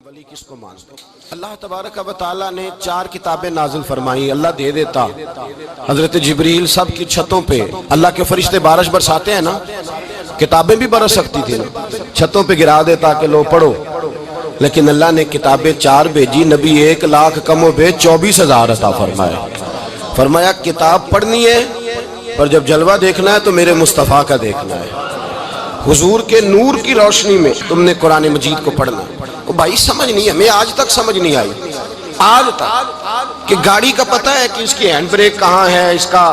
ولی کس کو مانتے؟ اللہ تبارک و تعالیٰ نے 4 کتابیں نازل فرمائی، اللہ دے دیتا۔ حضرت جبریل سب کی چھتوں پہ، اللہ کے فرشتے بارش برساتے ہیں نا، کتابیں بھی برس سکتی تھی نا، چھتوں پہ گرا دیتا کہ لو پڑھو، لیکن اللہ نے کتابیں 4 بھیجی، نبی 1 لاکھ کم و بیش 24,000 عطا فرمایا۔ فرمایا کتاب پڑھنی ہے پر جب جلوہ دیکھنا ہے تو میرے مصطفیٰ کا دیکھنا ہے، حضور کے نور کی روشنی میں تم نے قرآن مجید کو پڑھنا ہے۔ وہ بھائی سمجھ نہیں ہے، میں آج تک سمجھ نہیں آئی، آج تک کہ گاڑی کا پتہ ہے کہ اس کی ہینڈ بریک کہاں ہے، اس کا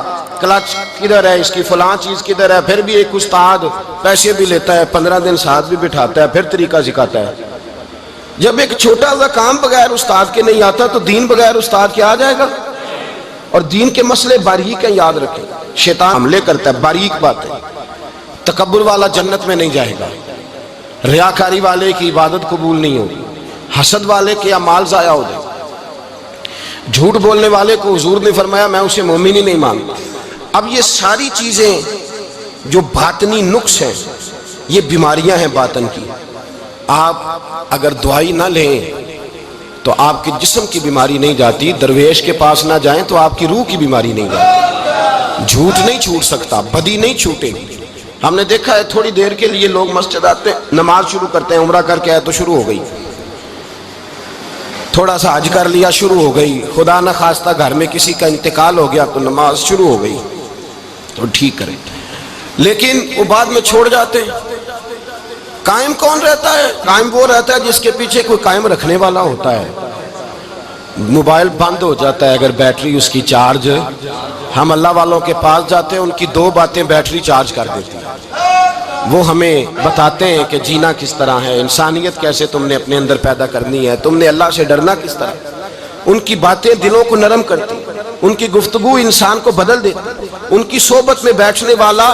کلچ کدھر ہے، اس کی فلاں چیز کدھر ہے، پھر بھی ایک استاد پیسے بھی لیتا ہے، 15 دن ساتھ بھی بٹھاتا ہے، پھر طریقہ سکھاتا ہے۔ جب ایک چھوٹا سا کام بغیر استاد کے نہیں آتا تو دین بغیر استاد کے آ جائے گا؟ اور دین کے مسئلے باریک ہیں، یاد رکھیں، شیطان حملے کرتا ہے، باریک بات ہے۔ تکبر والا جنت میں نہیں جائے گا، ریاکاری والے کی عبادت قبول نہیں ہوگی، حسد والے کے اعمال ضائع ہو جائے، جھوٹ بولنے والے کو حضور نے فرمایا میں اسے مومن ہی نہیں مانتا۔ اب یہ ساری چیزیں جو باطنی نقص ہیں، یہ بیماریاں ہیں باطن کی۔ آپ اگر دوائی نہ لیں تو آپ کے جسم کی بیماری نہیں جاتی، درویش کے پاس نہ جائیں تو آپ کی روح کی بیماری نہیں جاتی۔ جھوٹ نہیں چھوٹ سکتا، بدی نہیں چھوٹے گی۔ ہم نے دیکھا ہے تھوڑی دیر کے لیے لوگ مسجد آتے ہیں، نماز شروع کرتے ہیں، عمرہ کر کے آئے تو شروع ہو گئی، تھوڑا سا حج کر لیا شروع ہو گئی، خدا نہ خواستہ گھر میں کسی کا انتقال ہو گیا تو نماز شروع ہو گئی، تو ٹھیک کریں، لیکن وہ بعد میں چھوڑ جاتے ہیں۔ قائم کون رہتا ہے؟ قائم وہ رہتا ہے جس کے پیچھے کوئی قائم رکھنے والا ہوتا ہے۔ موبائل بند ہو جاتا ہے اگر بیٹری اس کی چارج، ہم اللہ والوں کے پاس جاتے ہیں، ان کی 2 باتیں بیٹری چارج کر دیتی ہیں، وہ ہمیں بتاتے ہیں کہ جینا کس طرح ہے، انسانیت کیسے تم نے اپنے اندر پیدا کرنی ہے، تم نے اللہ سے ڈرنا کس طرح۔ ان کی باتیں دلوں کو نرم کرتی، ان کی گفتگو انسان کو بدل دیتی، ان کی صحبت میں بیٹھنے والا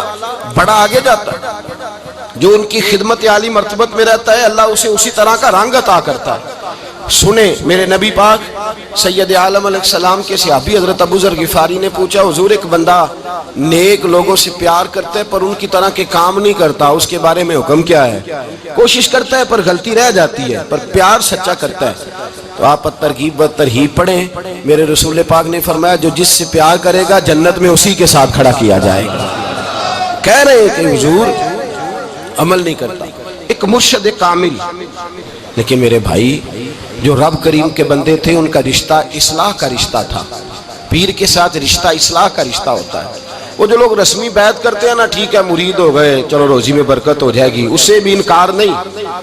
بڑا آگے جاتا ہے، جو ان کی خدمت عالی مرتبت میں رہتا ہے اللہ اسے اسی طرح کا رنگ عطا کرتا ہے۔ سنیں میرے نبی پاک سید عالم علیہ السلام کے صحابی حضرت ابو ذر غفاری نے پوچھا حضور ایک بندہ نیک لوگوں سے پیار کرتا ہے پر ان کی طرح کے کام نہیں کرتا، اس کے بارے میں حکم کیا ہے؟ کوشش کرتا ہے پر غلطی رہ جاتی ہے، پر پیار سچا کرتا ہے۔ تو آپ ترغیب و ترہیب پڑھیں، میرے رسول پاک نے فرمایا جو جس سے پیار کرے گا جنت میں اسی کے ساتھ کھڑا کیا جائے گا۔ کہہ رہے ہیں کہ حضور عمل نہیں کرتا، ایک مرشد کامل، لیکن میرے بھائی جو رب کریم کے بندے تھے ان کا رشتہ اصلاح کا رشتہ تھا، پیر کے ساتھ رشتہ اصلاح کا رشتہ ہوتا ہے۔ وہ جو لوگ رسمی بیعت کرتے ہیں نا، ٹھیک ہے مرید ہو گئے چلو روزی میں برکت ہو جائے گی، اس سے بھی انکار نہیں۔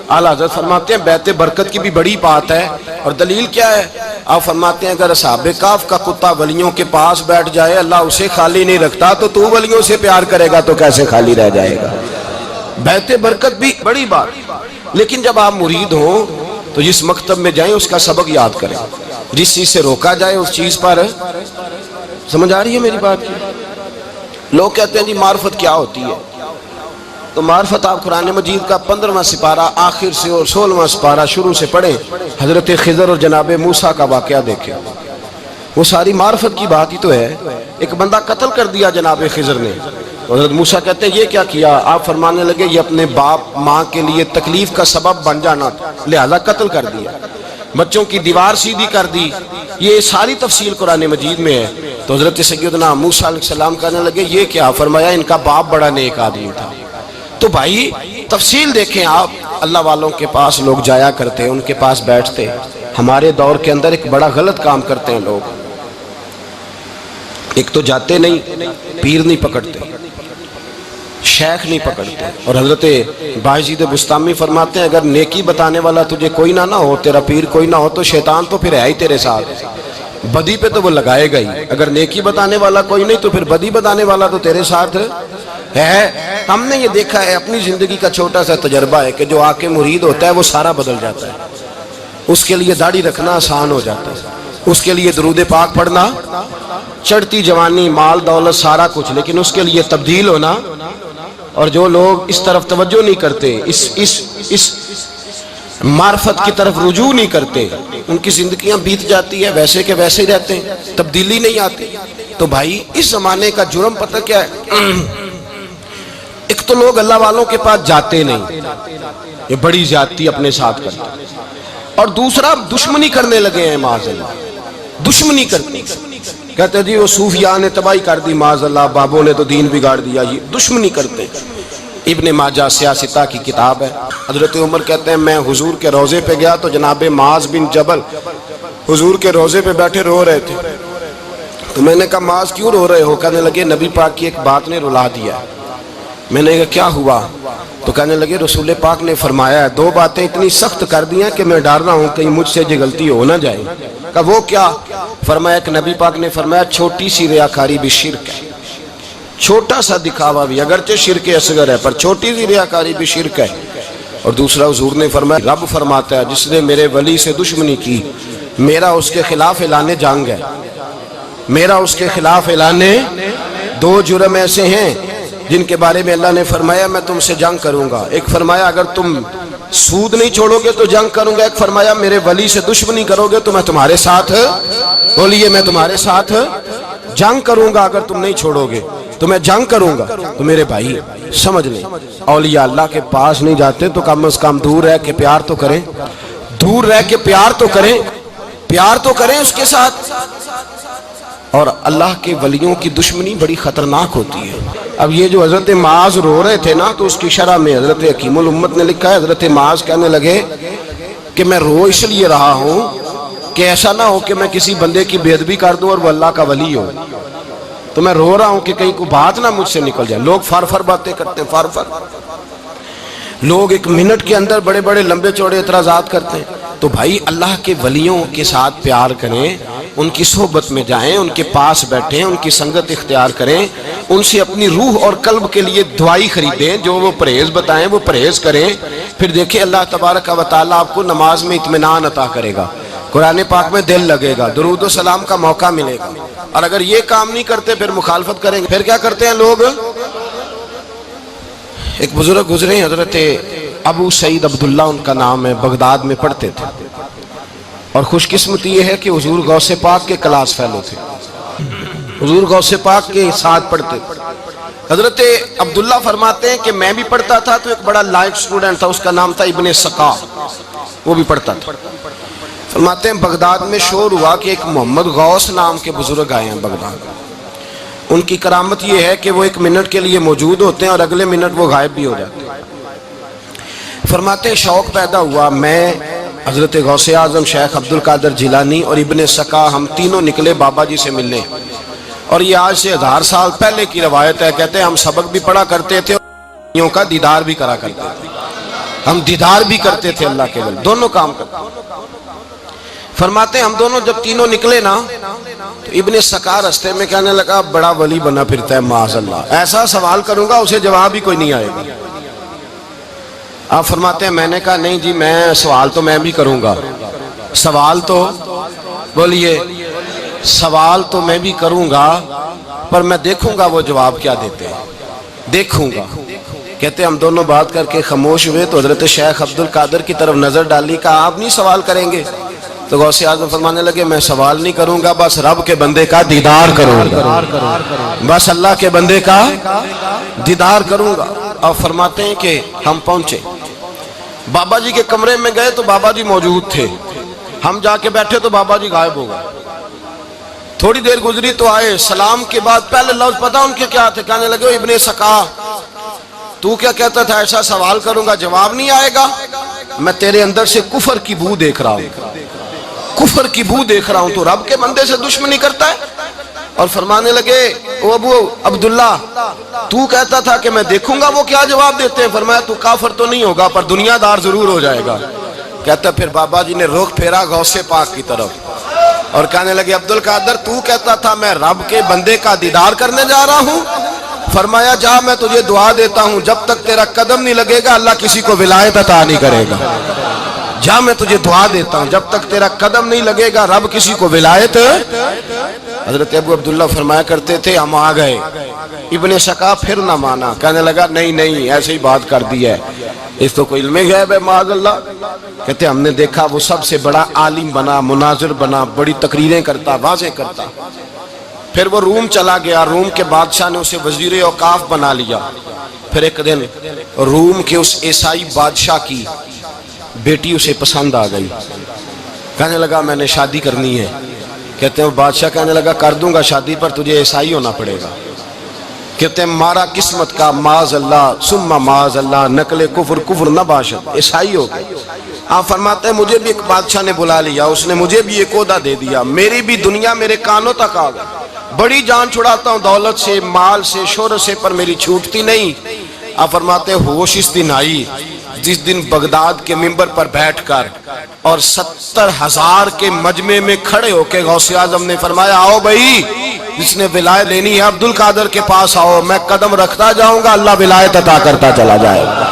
اعلیٰ حضرت فرماتے ہیں بیعت برکت کی بھی بڑی بات ہے، اور دلیل کیا ہے؟ آپ فرماتے ہیں اگر اصحاب کہف کا کتا ولیوں کے پاس بیٹھ جائے اللہ اسے خالی نہیں رکھتا، تو ولیوں سے پیار کرے گا تو کیسے خالی رہ جائے گا؟ بیعت برکت بھی بڑی بات، لیکن جب آپ مرید ہوں تو جس مکتب میں جائیں اس کا سبق یاد کریں، جس چیز سے روکا جائے اس چیز پر۔ سمجھ آ رہی ہے میری بات کی؟ لوگ کہتے ہیں جی معرفت کیا ہوتی ہے، تو معرفت آپ قرآن مجید کا 15واں سپارہ آخر سے اور 16واں سپارہ شروع سے پڑھیں، حضرت خضر اور جناب موسیٰ کا واقعہ دیکھیں، وہ ساری معرفت کی بات ہی تو ہے۔ ایک بندہ قتل کر دیا جناب خضر نے، حضرت موسیٰ کہتے ہیں یہ کیا کیا؟ آپ فرمانے لگے یہ اپنے باپ ماں کے لیے تکلیف کا سبب بن جانا لہذا قتل کر دیا، بچوں کی دیوار سیدھی کر دی، یہ ساری تفصیل قرآن مجید میں ہے۔ تو حضرت سیدنا موسیٰ علیہ السلام کہنے لگے یہ کیا؟ فرمایا ان کا باپ بڑا نیک آدمی تھا۔ تو بھائی تفصیل دیکھیں آپ، اللہ والوں کے پاس لوگ جایا کرتے، ان کے پاس بیٹھتے۔ ہمارے دور کے اندر ایک بڑا غلط کام کرتے ہیں لوگ، ایک تو جاتے نہیں، پیر نہیں پکڑتے، شیخ نہیں پکڑتے، اور حضرت باجید بستامی فرماتے ہیں اگر نیکی بتانے والا تجھے کوئی نہ ہو، تیرا پیر کوئی نہ ہو تو شیطان تو پھر ہے ہی تیرے ساتھ، بدی پہ تو وہ لگائے گا ہی۔ اگر نیکی بتانے والا کوئی نہیں تو پھر بدی بتانے والا تو تیرے ساتھ ہے۔ ہم نے یہ دیکھا ہے، اپنی زندگی کا چھوٹا سا تجربہ ہے کہ جو آ کے مرید ہوتا ہے وہ سارا بدل جاتا ہے، اس کے لیے داڑھی رکھنا آسان ہو جاتا ہے، اس کے لیے درود پاک پڑھنا، چڑھتی جوانی مال دولت سارا کچھ، لیکن اس کے لیے تبدیل ہونا۔ اور جو لوگ اس طرف توجہ نہیں کرتے، اس معرفت کی طرف رجوع نہیں کرتے، ان کی زندگیاں بیت جاتی ہے ویسے کہ ویسے ہی رہتے ہیں، تبدیلی نہیں آتی۔ تو بھائی اس زمانے کا جرم پتہ کیا ہے؟ ایک تو لوگ اللہ والوں کے پاس جاتے نہیں، یہ بڑی زیادتی اپنے ساتھ کرتے، اور دوسرا دشمنی کرنے لگے ہیں معاذ اللہ، دشمنی کرتے کہتے جی وہ صوفیاء نے تباہی کر دی معاذ اللہ، بابوں نے تو دین بگاڑ دیا، یہ دشمنی کرتے۔ ابن ماجہ سیاستہ کی کتاب ہے، حضرت عمر کہتے ہیں میں حضور کے روضے پہ گیا تو جناب معاذ بن جبل حضور کے روضے پہ بیٹھے رو رہے تھے، تو میں نے کہا معاذ کیوں رو رہے ہو؟ کہنے لگے نبی پاک کی ایک بات نے رلا دیا۔ میں نے کہا کیا ہوا؟ تو کہنے لگے رسول پاک نے فرمایا ہے، دو باتیں اتنی سخت کر دی ہیں کہ میں ڈر رہا ہوں کہیں مجھ سے یہ غلطی ہو نہ جائے۔ کہا وہ کیا؟ فرمایا کہ نبی پاک نے فرمایا چھوٹی سی ریاکاری بھی شرک ہے، چھوٹا سا دکھاوا بھی، اگرچہ شرک اصغر ہے پر چھوٹی سی ریاکاری بھی شرک ہے۔ اور دوسرا حضور نے فرمایا رب فرماتا ہے جس نے میرے ولی سے دشمنی کی میرا اس کے خلاف اعلان جنگ ہے، میرا اس کے خلاف اعلان۔ دو جرم ایسے ہیں جن کے بارے میں اللہ نے فرمایا میں تم سے جنگ کروں گا، ایک فرمایا اگر تم سود نہیں چھوڑو گے تو جنگ کروں گا، ایک فرمایا میرے ولی سے دشمنی کرو گے تو میں تمہارے ساتھ، بولیے میں تمہارے ساتھ جنگ کروں گا، اگر تم نہیں چھوڑو گے تو میں جنگ کروں گا۔ تو میرے بھائی سمجھ لیں اولیاء اللہ کے پاس نہیں جاتے تو کم از کم دور رہ کے پیار تو کریں، دور رہ کے پیار تو کریں، پیار تو کریں اس کے ساتھ۔ اور اللہ کے ولیوں کی دشمنی بڑی خطرناک ہوتی ہے۔ اب یہ جو حضرت معاذ رو رہے تھے نا تو اس کی شرح میں حضرت حکیم الامت نے لکھا ہے حضرت معاذ کہنے لگے کہ میں رو اس لیے رہا ہوں کہ ایسا نہ ہو کہ میں کسی بندے کی بے ادبی کر دوں اور وہ اللہ کا ولی ہو، تو میں رو رہا ہوں کہ کہیں کوئی بات نہ مجھ سے نکل جائے۔ لوگ فر باتیں کرتے ہیں، فر لوگ ایک منٹ کے اندر بڑے بڑے لمبے چوڑے اعتراضات کرتے ہیں۔ تو بھائی اللہ کے ولیوں کے ساتھ پیار کریں، ان کی صحبت میں جائیں، ان کے پاس بیٹھیں، ان کی سنگت اختیار کریں، ان سے اپنی روح اور قلب کے لیے دعائی خریدیں، جو وہ پرہیز بتائیں وہ پرہیز کریں، پھر دیکھیں اللہ تبارک و تعالیٰ آپ کو نماز میں اطمینان عطا کرے گا، قرآن پاک میں دل لگے گا، درود و سلام کا موقع ملے گا۔ اور اگر یہ کام نہیں کرتے پھر مخالفت کریں گے۔ پھر کیا کرتے ہیں لوگ؟ ایک بزرگ گزرے حضرت ابو سعید عبداللہ ان کا نام ہے، بغداد میں پڑھتے تھے، اور خوش قسمتی یہ ہے کہ حضور غوث پاک کے کلاس فیلو تھے، حضور غوث پاک کے ساتھ پڑھتے تھے۔ حضرت عبداللہ فرماتے ہیں کہ میں بھی پڑھتا تھا تو ایک بڑا لائق سٹوڈنٹ تھا، اس کا نام تھا ابن سقا، وہ بھی پڑھتا تھا۔ فرماتے ہیں بغداد میں شور ہوا کہ ایک محمد غوث نام کے بزرگ آئے ہیں بغداد، ان کی کرامت یہ ہے کہ وہ ایک منٹ کے لیے موجود ہوتے ہیں اور اگلے منٹ وہ غائب بھی ہو جاتے ہیں۔ فرماتے ہیں شوق پیدا ہوا، میں حضرت غوث اعظم شیخ عبد القادر جیلانی اور ابن سقا ہم تینوں نکلے بابا جی سے ملنے، اور یہ آج سے 1000 سال پہلے کی روایت ہے۔ کہتے ہیں ہم سبق بھی پڑھا کرتے تھے اور کا دیدار بھی کرا کرتے تھے، ہم دیدار بھی کرتے تھے اللہ کے ولی، دونوں کام کرتے۔ فرماتے ہیں ہم دونوں جب تینوں نکلے نا تو ابن سقا رستے میں کہنے لگا بڑا ولی بنا پھرتا ہے معاذ اللہ، ایسا سوال کروں گا اسے جواب ہی کوئی نہیں آئے گا۔ آپ فرماتے ہیں میں نے کہا نہیں جی میں سوال تو میں بھی کروں گا، سوال تو بولیے سوال تو میں بھی کروں گا، پر میں دیکھوں گا وہ جواب کیا دیتے ہیں، دیکھوں گا۔ کہتے ہیں ہم دونوں بات کر کے خاموش ہوئے تو حضرت شیخ عبد القادر کی طرف نظر ڈالی، کہا آپ نہیں سوال کریں گے؟ تو غوث اعظم فرمانے لگے میں سوال نہیں کروں گا، بس رب کے بندے کا دیدار کروں گا، بس اللہ کے بندے کا دیدار کروں گا۔ اور فرماتے ہیں کہ ہم پہنچے بابا جی کے کمرے میں، گئے تو بابا جی موجود تھے، ہم جا کے بیٹھے تو بابا جی غائب ہو گئے۔ تھوڑی دیر گزری تو آئے، سلام کے بعد پہلے لفظ پتہ ان کے کیا تھے؟ کہنے لگے ابن سقا تو کیا کہتا تھا ایسا سوال کروں گا جواب نہیں آئے گا؟ میں تیرے اندر سے کفر کی بو دیکھ رہا ہوں، کفر کی بو دیکھ رہا ہوں، تو رب کے بندے سے دشمنی کرتا ہے۔ اور فرمانے لگے او ابو عبداللہ تو کہتا تھا کہ میں دیکھوں گا وہ کیا جواب دیتے ہیں۔ فرمایا تو کافر تو نہیں ہوگا پر دنیا دار ضرور ہو جائے گا۔ کہتا پھر بابا جی نے رخ پھیرا غوث پاک کی طرف اور کہنے لگے عبد القادر تو کہتا تھا میں رب کے بندے کا دیدار کرنے جا رہا ہوں، فرمایا جا میں تجھے دعا دیتا ہوں جب تک تیرا قدم نہیں لگے گا اللہ کسی کو ولایت عطا نہیں کرے گا، جا میں تجھے دعا دیتا ہوں جب تک تیرا قدم نہیں لگے گا رب کسی کو ولایت۔ حضرت ابو عبداللہ فرمایا کرتے تھے ہم آ گئے، ابن سقا پھر نہ مانا، کہنے لگا نہیں نہیں ایسے ہی بات کر دی ہے، اس تو کوئی علم غیب ہے معاذ اللہ۔ کہتے ہم نے دیکھا وہ سب سے بڑا عالم بنا، مناظر بنا، بڑی تقریریں کرتا، واضح کرتا۔ پھر وہ روم چلا گیا، روم کے بادشاہ نے اسے وزیر اوقاف بنا لیا۔ پھر ایک دن روم کے اس عیسائی بادشاہ کی بیٹی اسے پسند آ گئی، کہنے لگا میں نے شادی کرنی ہے۔ کہتے ہیں بادشاہ کہنے لگا کر دوں گا شادی، پر تجھے عیسائی ہونا پڑے گا۔ کہتے ہیں مارا قسمت کا معاذ اللہ ثم معاذ اللہ، نقل کفر کفر نہ باشد، عیسائی ہو گئے۔ آپ فرماتے ہیں مجھے بھی ایک بادشاہ نے بلا لیا، اس نے مجھے بھی ایک عہدہ دے دیا، میری بھی دنیا میرے کانوں تک آ گئی، بڑی جان چھڑاتا ہوں دولت سے، مال سے، شہرت سے، پر میری چھوٹتی نہیں۔ آپ فرماتے ہیں ہوش اس دن آئی جس دن بغداد کے منبر پر بیٹھ کر اور 70,000 کے مجمع میں کھڑے ہو کے غوث اعظم نے فرمایا آؤ بھائی، جس نے ولایت لینی ہے عبد القادر کے پاس آؤ، میں قدم رکھتا جاؤں گا، اللہ ولایت عطا کرتا چلا جائے گا،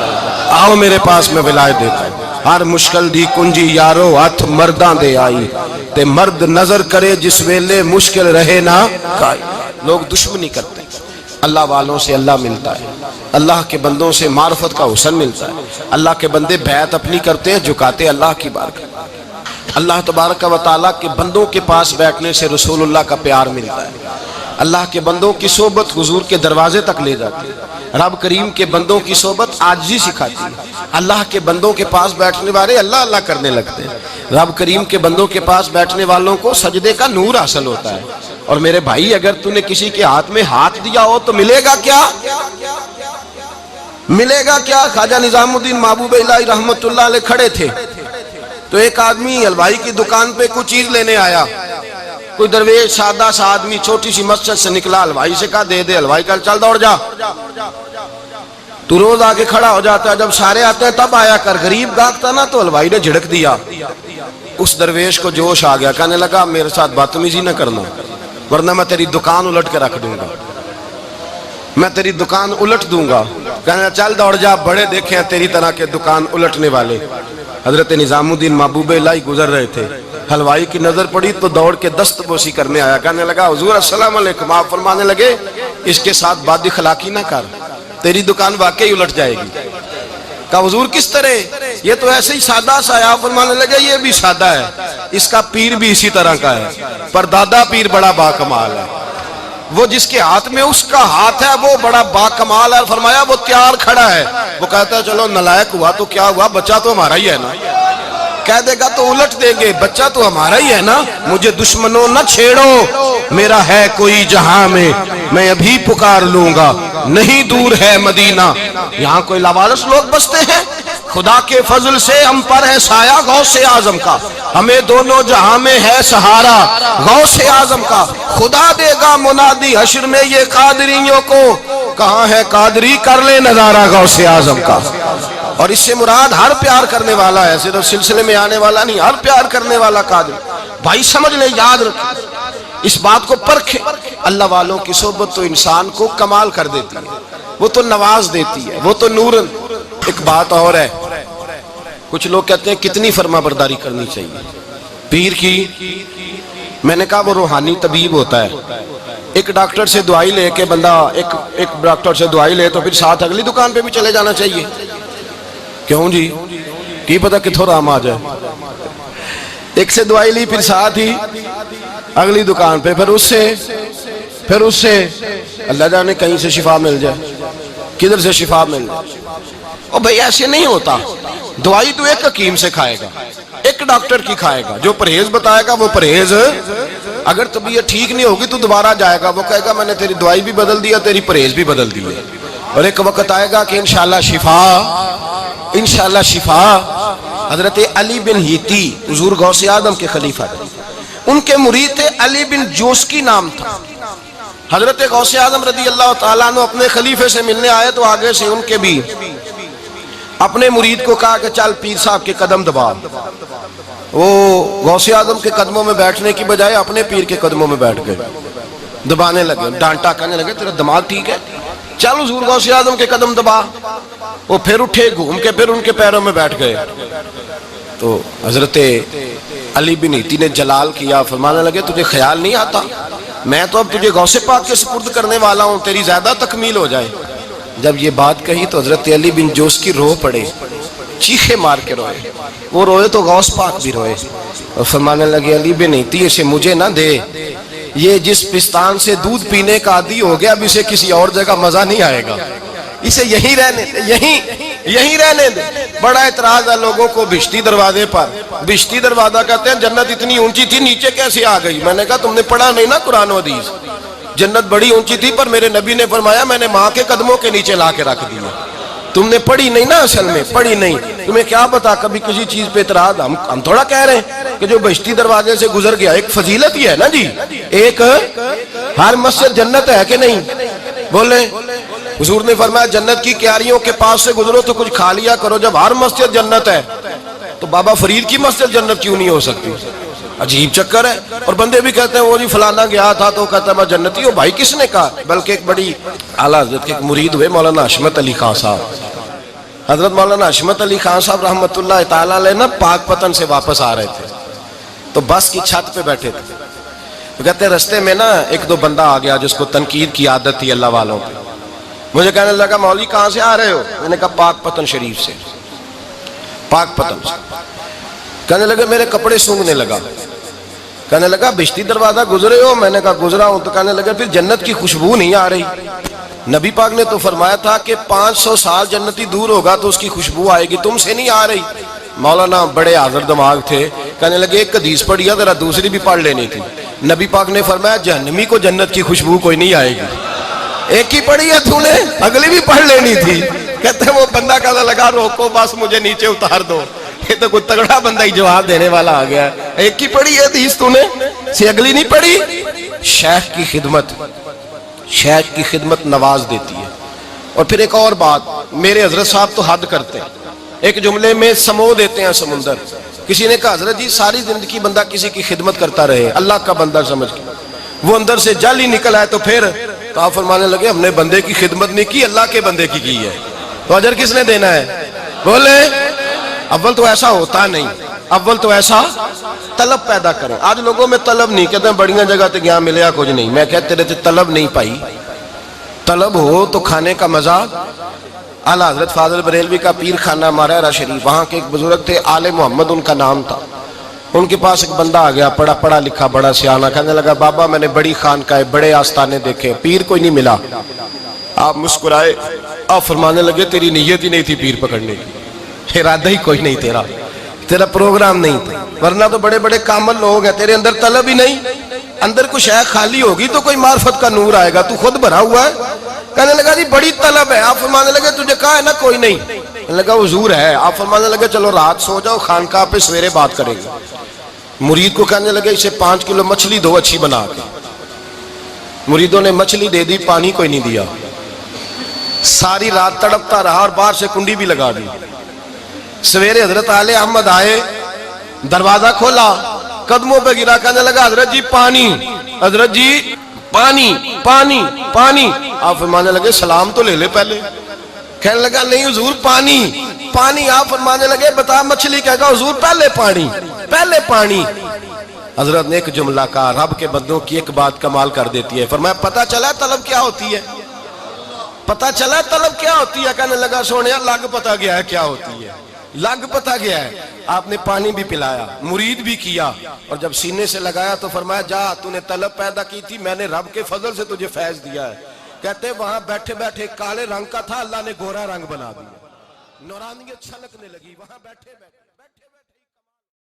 آؤ میرے پاس میں ولایت دیتا ہوں۔ ہر مشکل دی کنجی یارو ہاتھ مرداں دے آئی، تے مرد نظر کرے جس ویلے مشکل رہے نہ کائی۔ لوگ دشمنی کرتے ہیں، اللہ والوں سے اللہ ملتا ہے، اللہ کے بندوں سے معرفت کا حسن ملتا ہے، اللہ کے بندے بیعت اپنی کرتے ہیں، جھکاتے اللہ کی بارگاہ۔ اللہ تبارک و تعالیٰ کے بندوں کے پاس بیٹھنے سے رسول اللہ کا پیار ملتا ہے، اللہ کے بندوں کی صحبت حضور کے دروازے تک لے جاتی ہے، رب کریم کے بندوں کی صحبت عاجزی سکھاتی ہے، اللہ کے بندوں کے پاس بیٹھنے والے اللہ اللہ کرنے لگتے ہیں، رب کریم کے بندوں کے پاس بیٹھنے والوں کو سجدے کا نور حاصل ہوتا ہے۔ اور میرے بھائی اگر تو نے کسی کے ہاتھ میں ہاتھ دیا ہو تو ملے گا کیا؟ ملے گا کیا؟ خواجہ نظام الدین محبوب الہی رحمت اللہ علیہ کھڑے تھے تو ایک آدمی حلوائی کی دکان پہ کچھ چیز لینے آیا، کوئی درویش سادہ سا آدمی چھوٹی سی مسجد سے نکلا، حلوائی سے کہا دے دے، حلوائی کہا چل دوڑ جا، تو روز آگے کھڑا ہو جاتا ہے، جب سارے آتے ہیں تب آیا کر، غریب گاہک تھا نا تو حلوائی نے جھڑک دیا۔ اس درویش کو جوش آ گیا، کہنے لگا میرے ساتھ بدتمیزی نہ کرنا ورنہ میں تیری دکان الٹ کے رکھ دوں گا، میں تیری دکان الٹ دوں گا۔ کہنے چل دوڑ جا، بڑے دیکھے ہیں تیری طرح کے دکان الٹنے والے۔ حضرت نظام الدین محبوب الہی گزر رہے تھے، حلوائی کی نظر پڑی تو دوڑ کے دست بوسی کرنے آیا، کہنے لگا حضور السلام علیکم۔ آپ فرمانے لگے اس کے ساتھ بد اخلاقی نہ کر، تیری دکان واقعی الٹ جائے گی۔ کہا حضور کس طرح؟ یہ تو ایسے ہی سادہ سا ہے۔ آپ فرمانے لگے یہ بھی سادہ ہے، اس کا پیر بھی اسی طرح کا ہے، پر دادا پیر بڑا باکمال ہے، وہ جس کے ہاتھ میں اس کا ہاتھ ہے وہ بڑا باکمال ہے۔ فرمایا وہ تیار کھڑا ہے، وہ کہتا ہے چلو نالائق ہوا تو کیا ہوا، بچہ تو ہمارا ہی ہے نا، کہہ دے گا تو الٹ دیں گے، بچہ تو ہمارا ہی ہے نا، مجھے دشمنوں نہ چھیڑو، میرا ہے کوئی جہاں میں ابھی پکار لوں گا، نہیں دور ہے مدینہ۔ یہاں کوئی لاوارث لوگ بستے ہیں، خدا کے فضل سے ہم پر ہے سایہ غوث اعظم کا، ہمیں دونوں جہاں میں ہے سہارا غوث اعظم کا، خدا دے گا منادی حشر میں یہ قادریوں کو، کہاں ہے قادری کر لے نظارہ غوث اعظم کا۔ اور اس سے مراد ہر پیار کرنے والا ہے، صرف سلسلے میں آنے والا نہیں، ہر پیار کرنے والا قادر۔ بھائی سمجھ لیں، یاد رکھیں، اس بات کو پرکھیں، اللہ والوں کی صحبت تو انسان کو کمال کر دیتی ہے، وہ تو نواز دیتی ہے، وہ تو نورن۔ ایک بات اور ہے، کچھ لوگ کہتے ہیں کتنی فرما برداری کرنی چاہیے پیر کی؟ میں نے کہا وہ روحانی طبیب ہوتا ہے، ایک ڈاکٹر سے دوائی لے کے بندہ ایک ڈاکٹر سے دوائی لے تو پھر ساتھ اگلی دکان پہ بھی چلے جانا چاہیے، کیوں جی؟ کی پتہ کتھوں رام آ جائے، ایک سے دوائی لی پھر ساتھ ہی اگلی دکان پہ، پھر اس سے اللہ جانے کہیں سے شفا مل جائے، کدھر سے شفا مل جائے۔ اور بھئی ایسے نہیں ہوتا، دوائی تو ایک حکیم سے کھائے گا، ایک ڈاکٹر کی کھائے گا، جو پرہیز بتائے گا وہ پرہیز، اگر طبیعت ٹھیک نہیں ہوگی تو دوبارہ جائے گا، وہ کہے گا میں نے تیری دوائی بھی بدل دیا، تیری پرہیز بھی بدل دی ہے، اور ایک وقت آئے گا کہ انشاءاللہ شفا۔ حضرت علی بن ہیتی حضور غوث اعظم کے خلیفہ تھے، ان کے مرید تھے علی بن جوسکی نام تھا۔ حضرت غوث اعظم رضی اللہ تعالیٰ عنہ اپنے خلیفے سے ملنے آئے تو آگے سے ان کے بھی اپنے مرید کو کہا کہ چل پیر صاحب کے قدم دبا۔ وہ غوث اعظم کے قدموں میں بیٹھنے کی بجائے اپنے پیر کے قدموں میں بیٹھ گئے، دبانے لگے، ڈانٹا، کہنے لگے تیرا دماغ ٹھیک ہے، چل حضور غوث اعظم کے قدم دبا۔ وہ پھر اٹھے، گھوم کے پھر ان کے پیروں میں بیٹھ گئے۔ تو حضرت علی بن ہیتی نے جلال کیا، فرمانے لگے تجھے خیال نہیں آتا میں تو اب تجھے غوث پاک کے سپرد کرنے والا ہوں، تیری زیادہ تکمیل ہو جائے۔ جب یہ بات کہی تو حضرت علی بن جوسکی رو پڑے، چیخے مار کے روئے، وہ روئے تو غوث پاک بھی روئے، اور فرمانے لگے علی بن ہیتی اسے مجھے نہ دے، یہ جس پستان سے دودھ پینے کا عادی ہو گیا اب اسے کسی اور جگہ مزہ نہیں آئے گا، اسے یہیں رہنے دے، یہیں یہیں رہنے دے. بڑا اعتراض ہے لوگوں کو بہشتی دروازے پر. بہشتی دروازہ کہتے ہیں جنت اتنی اونچی تھی نیچے کیسے آ گئی؟ میں نے کہا تم نے پڑھا نہیں نا قرآن و حدیث. جنت بڑی اونچی تھی پر میرے نبی نے فرمایا میں نے ماں کے قدموں کے نیچے لا کے رکھ دیا. تم نے پڑھی نہیں نا، اصل میں پڑھی نہیں. تمہیں کیا پتا کبھی کسی چیز پہ اعتراض. ہم تھوڑا کہہ رہے ہیں کہ جو بہشتی دروازے سے گزر گیا ایک فضیلت ہی ہے نا جی. ایک ہر مسجد جنت ہے کہ نہیں؟ بولے. حضور نے فرمایا جنت کی کیاریوں کے پاس سے گزرو تو کچھ کھا لیا کرو. جب ہر مسجد جنت ہے تو بابا فرید کی مسجد جنت کیوں نہیں ہو سکتی؟ عجیب چکر ہے. اور بندے بھی کہتے ہیں وہ جی فلانا گیا تھا تو کہتا ہے میں جنتی ہوں. بھائی کس نے کہا؟ بلکہ ایک بڑی اعلیٰ حضرت کے ایک مرید ہوئے مولانا حشمت علی خان صاحب. حضرت مولانا حشمت علی خان صاحب رحمۃ اللہ تعالیٰ علیہ نا پاک پتن سے واپس آ رہے تھے تو بس کی چھت پہ بیٹھے تھے. تو کہتے ہیں رستے میں نا ایک دو بندہ آ گیا جس کو تنقید کی عادت تھی اللہ والوں پہ. مجھے کہنے لگا مولوی کہاں سے آ رہے ہو؟ میں نے کہا پاک پتن شریف سے. پاک پتن سے. کہنے لگا میرے کپڑے سونگنے لگا. کہنے لگا بہشتی دروازہ گزرے ہو؟ میں نے کہا گزرا ہوں. تو کہنے لگا پھر جنت کی خوشبو نہیں آ رہی؟ نبی پاک نے تو فرمایا تھا کہ 500 سال جنتی دور ہوگا تو اس کی خوشبو آئے گی، تم سے نہیں آ رہی. مولانا بڑے حاضر دماغ تھے. کہنے لگے ایک حدیث پڑھی ہے ذرا دوسری بھی پڑھ لینی تھی. نبی پاک نے فرمایا جہنمی کو جنت کی خوشبو کوئی نہیں آئے گی. ایک ہی پڑھی ہے تو نے، اگلی بھی پڑھ لینی تھی. کہتے ہیں وہ بندہ کہنے لگا روکو بس مجھے نیچے اتار دو. یہ تو کوئی تگڑا بندہ ہی جواب دینے والا آ گیا. ایک ہی پڑھی ہے حدیث تو نے، سے اگلی نہیں پڑھی. شیخ کی خدمت، شیخ کی خدمت نواز دیتی ہے. اور پھر ایک اور بات، میرے حضرت صاحب تو حد کرتے ہیں. ایک جملے میں سمو دیتے ہیں سمندر. کسی نے کہا حضرت جی ساری زندگی بندہ کسی کی خدمت کرتا رہے اللہ کا بندہ سمجھ کے، وہ اندر سے جل ہی نکل آئے تو پھر تو آپ فرمانے لگے ہم نے بندے کی خدمت نہیں کی اللہ کے بندے کی ہے تو اجر کس نے دینا ہے؟ بولے. اول تو ایسا ہوتا نہیں، اول تو ایسا طلب پیدا کریں. آج لوگوں میں طلب نہیں. کہتے ہیں بڑیاں جگہ تے گیا ملیا کچھ نہیں. میں کہتے رہتے طلب نہیں پائی. طلب ہو تو کھانے کا مزہ. اعلیٰ حضرت فاضل بریلوی کا پیر خانہ مارہرہ شریف، وہاں کے ایک بزرگ تھے آل محمد ان کا نام تھا. ان کے پاس ایک بندہ آ گیا پڑھا لکھا بڑا سیانہ. کہنے لگا بابا میں نے بڑی خانقاہیں بڑے آستانے دیکھے پیر کوئی نہیں ملا. آپ مسکرائے. آپ فرمانے لگے تیری نیت ہی نہیں تھی پیر پکڑنے کی، ارادہ ہی کوئی نہیں تیرا پروگرام نہیں تھا. ورنہ تو بڑے بڑے کامل لوگ ہیں، تیرے اندر طلب ہی نہیں. اندر کچھ شے خالی ہوگی تو کوئی معرفت کا نور آئے گا. تو خود بھرا ہوا ہے. کہنے لگا جی بڑی طلب ہے. آپ فرمانے لگے تجھے کہا ہے نا کوئی نہیں. کہنے لگا حضور ہے. آپ فرمانے لگے چلو رات سو جاؤ خانقاہ پہ سویرے بات کرے گا. مرید کو کہنے لگے اسے 5 کلو مچھلی دو اچھی بنا کے. مریدوں نے مچھلی دے دی، پانی کوئی نہیں دیا. ساری رات تڑپتا رہا اور باہر سے کنڈی بھی لگا دی. سویرے حضرت آل احمد آئے، دروازہ کھولا، قدموں پہ گرا. کہنے لگا حضرت جی پانی، حضرت جی پانی پانی پانی. آپ فرمانے لگے سلام تو لے لے پہلے. کہنے لگا نہیں حضور پانی پانی. آپ فرمانے لگے بتا مچھلی کہے گا حضور پہلے پانی پہلے پانی. حضرت نے ایک جملہ کہا رب کے بندوں کی ایک بات کمال کر دیتی ہے. فرمایا پتہ چلا طلب کیا ہوتی ہے؟ پتہ چلا طلب کیا ہوتی ہے؟ کہنے لگا سونیا لگ پتہ گیا ہے کیا ہوتی ہے، لگ پتہ گیا ہے. آپ نے پانی بھی پلایا، مرید بھی کیا، اور جب سینے سے لگایا تو فرمایا جا تو نے طلب پیدا کی تھی، میں نے رب کے فضل سے تجھے فیض دیا ہے. کہتے وہاں بیٹھے بیٹھے کالے رنگ کا تھا، اللہ نے گورا رنگ بنا دیا. نورانیت چھلکنے لگی وہاں بیٹھے بیٹھے.